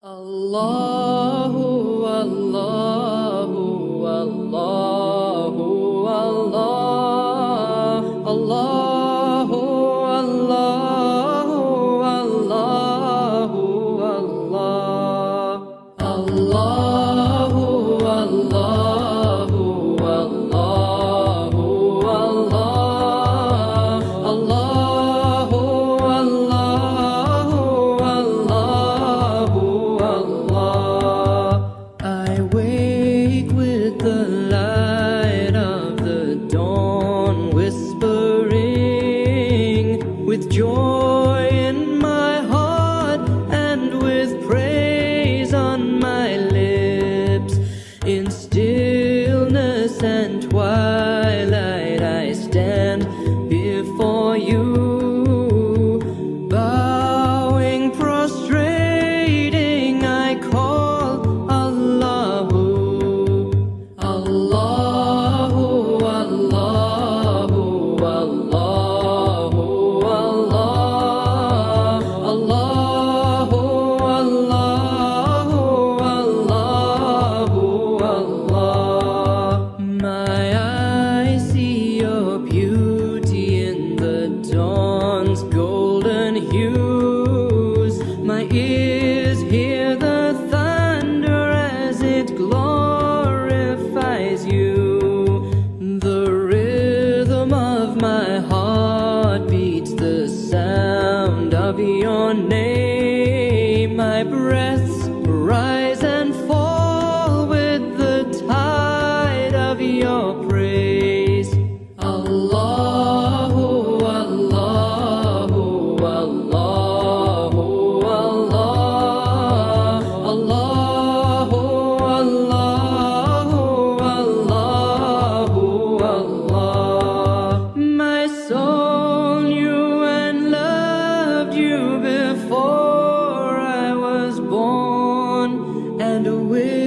Allahu, Allahu, Allahu, Allah, Allahu, Allahu, Allahu, Allah, Allahu, Allahu, Allahu, Allah, Allahu, I wake with the light of the dawn whispering, with joy in my heart and with praise on my lips. In stillness and twilight I stand before you, bowing, prostrating, I call golden hues. My ears hear the thunder as it glorifies you. The rhythm of my heart beats the sound of your name. My breaths rise and fall with the tide of your praise. Allahu, Allahu, Allahu, Allah, Allahu, Allahu, Allahu, Allah. My soul knew and loved you before I was born, and with